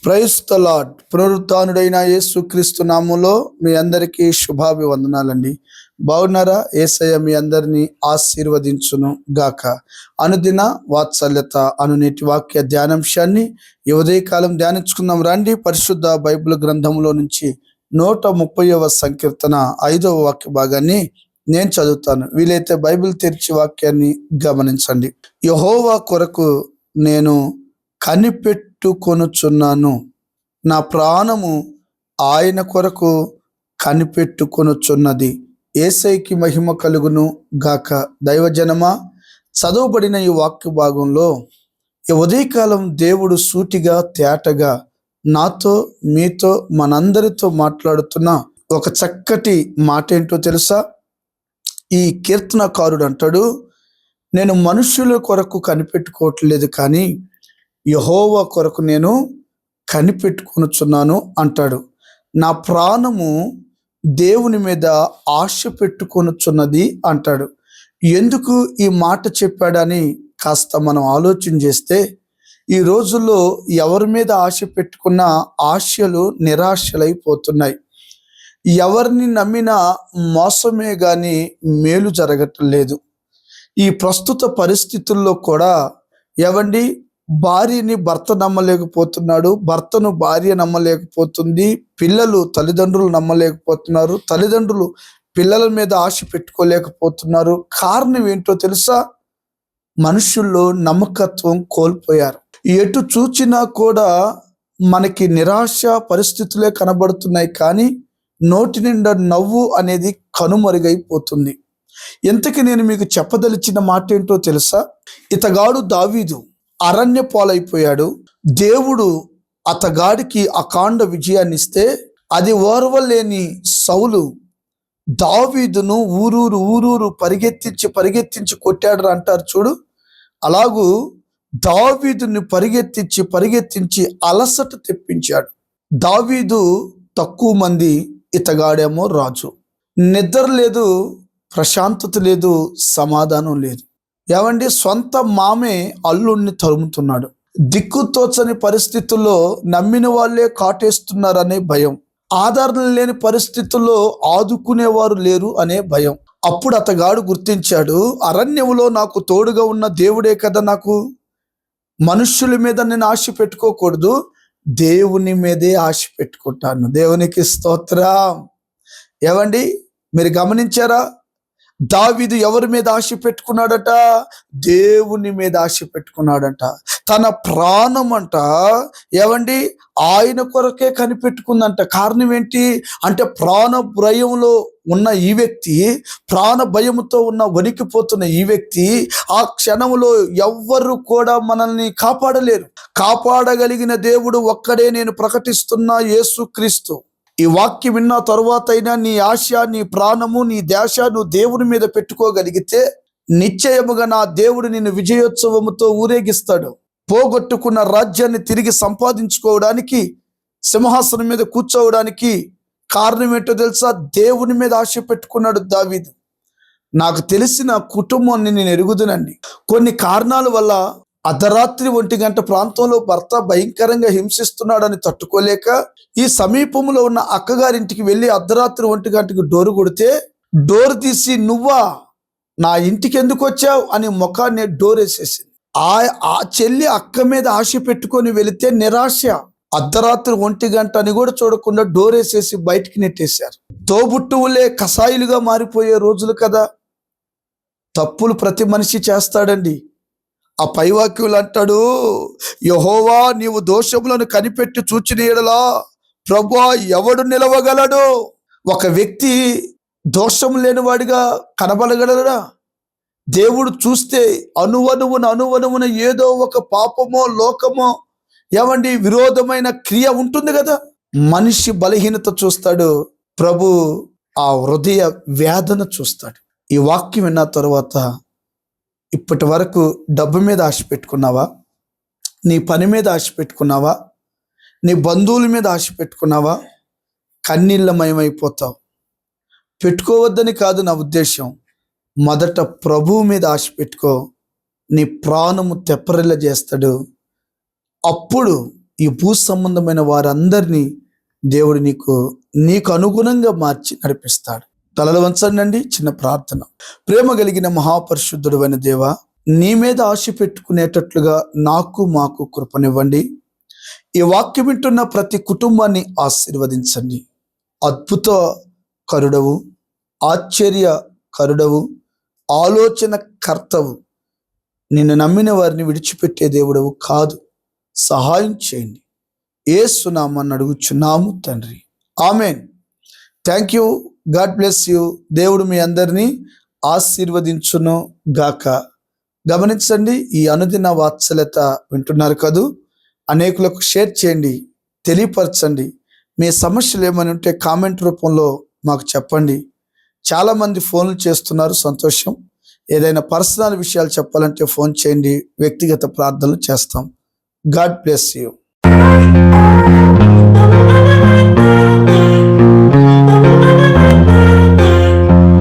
Praise the lord. పునరుత్థానుడైన యేసుక్రీస్తు నామములో మీ అందరికీ శుభాభివందనాలండి. బాగున్నారా? యేసయ్య మీ అందరినీ ఆశీర్వదించును గాక. అనుదిన వాత్సల్యత అనునేటి వాక్య ధ్యానాంశాన్ని ఈ ఉదయకాలం ధ్యానించుకుందాం రండి. పరిశుద్ధ బైబిల్ గ్రంథంలో నుంచి 130వ సంకీర్తన 5వ వాక్య భాగాన్ని నేను చదువుతాను. వీలైతే బైబిల్ తెరిచి వాక్యాన్ని గమనించండి. యెహోవా కొరకు నేను కనిపెట్టుకొనుచున్నాను, నా ప్రాణము ఆయన కొరకు కనిపెట్టుకొనుచున్నది. యేసయ్యకి మహిమ కలుగును గాక. దైవజనమా, చదవబడిన ఈ వాక్య భాగంలో ఈ ఉదయకాలం దేవుడు సూటిగా తేటగా నాతో మీతో మనందరితో మాట్లాడుతున్న ఒక చక్కటి మాట ఏంటో తెలుసా? ఈ కీర్తనకారుడు అంటాడు, నేను మనుషుల కొరకు కనిపెట్టుకోవట్లేదు, కానీ యెహోవా కొరకు నేను కనిపెట్టుకొనుచున్నాను అంటాడు. నా ప్రాణము దేవుని మీద ఆశ పెట్టుకొనుచున్నది అంటాడు. ఎందుకు ఈ మాట చెప్పాడని కాస్త మనం ఆలోచన చేస్తే, ఈ రోజుల్లో ఎవరి మీద ఆశ పెట్టుకున్నా ఆశలు నిరాశలైపోతున్నాయి. ఎవరిని నమ్మినా మోసమే గాని మేలు జరగటం లేదు. ఈ ప్రస్తుత పరిస్థితుల్లో కూడా ఏవండి, భార్యని భర్త నమ్మలేకపోతున్నాడు, భర్తను భార్య నమ్మలేకపోతుంది, పిల్లలు తల్లిదండ్రులు నమ్మలేకపోతున్నారు, తల్లిదండ్రులు పిల్లల మీద ఆశ పెట్టుకోలేకపోతున్నారు. కారణం ఏంటో తెలుసా? మనుషుల్లో నమ్మకత్వం కోల్పోయారు. ఎటు చూచినా కూడా మనకి నిరాశ పరిస్థితులే కనబడుతున్నాయి, కానీ నోటి నిండా నవ్వు అనేది కనుమరుగైపోతుంది. ఇంతకీ నేను మీకు చెప్పదలిచిన మాట ఏంటో తెలుసా? ఇతగాడు దావీదు అరణ్య పాలైపోయాడు. దేవుడు అతగాడికి అఖండ విజయాన్ని ఇస్తే అది ఓర్వలేని సౌలు దావీదును ఊరూరు పరిగెత్తించి కొట్టాడు అంటారు చూడు. అలాగూ దావీదుని పరిగెత్తించి అలసట తెప్పించాడు. దావీదు తక్కువ మంది, ఇతగాడేమో రాజు. నిద్ర లేదు, ప్రశాంతత లేదు, సమాధానం లేదు. ఏమండి, సొంత మామే అల్లుడిని తరుముతున్నాడు. దిక్కుతోచని పరిస్థితుల్లో నమ్మిన వాళ్ళే కాటేస్తున్నారనే భయం, ఆదరణ లేని పరిస్థితుల్లో ఆదుకునేవారు లేరు అనే భయం. అప్పుడు అతగాడు గుర్తించాడు, అరణ్యంలో నాకు తోడుగా ఉన్న దేవుడే కదా, నాకు మనుష్యుల మీద నేను ఆశ పెట్టుకోకూడదు, దేవుని మీదే ఆశ పెట్టుకుంటాను. దేవునికి స్తోత్రం. ఏవండి, మీరు గమనించారా? దావీదు ఎవరి మీద ఆశ పెట్టుకున్నాడట? దేవుని మీద ఆశ పెట్టుకున్నాడట. తన ప్రాణం అంట ఏవండి ఆయన కొరకే కనిపెట్టుకుందంట. కారణం ఏంటి అంటే, ప్రాణ భయంలో ఉన్న ఈ వ్యక్తి, ప్రాణ భయంతో ఉన్న వణికిపోతున్న ఈ వ్యక్తి, ఆ క్షణంలో ఎవ్వరు కూడా మనల్ని కాపాడలేరు. కాపాడగలిగిన దేవుడు ఒక్కడే, నేను ప్రకటిస్తున్న యేసుక్రీస్తు. ఈ వాక్యం విన్న తరువాత అయినా నీ ఆశ, నీ ప్రాణము, నీ ధ్యాస నువ్వు దేవుని మీద పెట్టుకోగలిగితే నిశ్చయముగా నా దేవుడు నిన్ను విజయోత్సవముతో ఊరేగిస్తాడు. పోగొట్టుకున్న రాజ్యాన్ని తిరిగి సంపాదించుకోవడానికి, సింహాసనం మీద కూర్చోవడానికి కారణం ఏంటో తెలుసా? దేవుని మీద ఆశ పెట్టుకున్నాడు దావీదు. నాకు తెలిసిన కుటుంబాన్ని నేను ఎరుగుదునండి. కొన్ని కారణాల వల్ల అర్ధరాత్రి 1 గంట ప్రాంతంలో భర్త భయంకరంగా హింసిస్తున్నాడని తట్టుకోలేక ఈ సమీపంలో ఉన్న అక్కగారింటికి వెళ్ళి అర్ధరాత్రి 1 గంటకు డోరు కొడితే, డోరు తీసి నువ్వా నా ఇంటికి ఎందుకు వచ్చావు అని ముఖాన్ని డోరేసేసింది. ఆ చెల్లి అక్క మీద ఆశ పెట్టుకొని వెళితే నిరాశ. అర్ధరాత్రి 1 గంట అని కూడా చూడకుండా డోరేసేసి బయటికి నెట్టేశారు. తోబుట్టువులే కసాయిలుగా మారిపోయే రోజులు కదా. తప్పులు ప్రతి మనిషి చేస్తాడండి. ఆ పైవాక్యులు అంటాడు, యెహోవా నీవు దోషములను కనిపెట్టి చూచిన యెడల ప్రభువా ఎవడు నిలవగలడు? ఒక వ్యక్తి దోషం లేనివాడిగా కనబడగలడా? దేవుడు చూస్తే అనువనువున ఏదో ఒక పాపమో లోకమో ఏమండి విరోధమైన క్రియ ఉంటుంది కదా. మనిషి బలహీనత చూస్తాడు, ప్రభు ఆ హృదయ వేదన చూస్తాడు. ఈ వాక్యం విన్న తర్వాత, ఇప్పటి వరకు డబ్బు మీద ఆశ పెట్టుకున్నావా? నీ పని మీద ఆశ పెట్టుకున్నావా? నీ బంధువుల మీద ఆశ పెట్టుకున్నావా? కన్నీళ్ళమయమైపోతావు. పెట్టుకోవద్దని కాదు నా ఉద్దేశం. మొదట ప్రభువు మీద ఆశ పెట్టుకో, నీ ప్రాణము తెప్పరిల్ల చేస్తాడు. అప్పుడు ఈ భూ సంబంధమైన వారందరినీ దేవుడు నీకు అనుగుణంగా మార్చి నడిపిస్తాడు. తలలు వంచండి. చిన్న ప్రార్థన. ప్రేమ కలిగిన మహాపరిశుద్ధుడు అయిన దేవా, నీ మీద ఆశ పెట్టుకునేటట్లుగా మాకు కృపనివ్వండి. ఈ వాక్యం వింటున్న ప్రతి కుటుంబాన్ని ఆశీర్వదించండి. అద్భుత కరుడవు, ఆశ్చర్య కరుడవు, ఆలోచన కర్తవు. నిన్ను నమ్మిన వారిని విడిచిపెట్టే దేవుడవు కాదు. సహాయం చేయండి. యేసు నామమున అడుగుచున్నాము తండ్రి. Amen. Thank you. God bless you. దేవుడు మీ అందరినీ ఆశీర్వదించును గాక. గమనించండి, ఈ అనుదిన వాత్సల్యత వింటున్నారు కదూ, అనేకులకు షేర్ చేయండి, తెలియపరచండి. మీ సమస్యలు ఏమైనా ఉంటే కామెంట్ రూపంలో మాకు చెప్పండి. చాలామంది ఫోన్లు చేస్తున్నారు, సంతోషం. ఏదైనా పర్సనల్ విషయాలు చెప్పాలంటే ఫోన్ చేయండి, వ్యక్తిగత ప్రార్థనలు చేస్తాం. God bless you.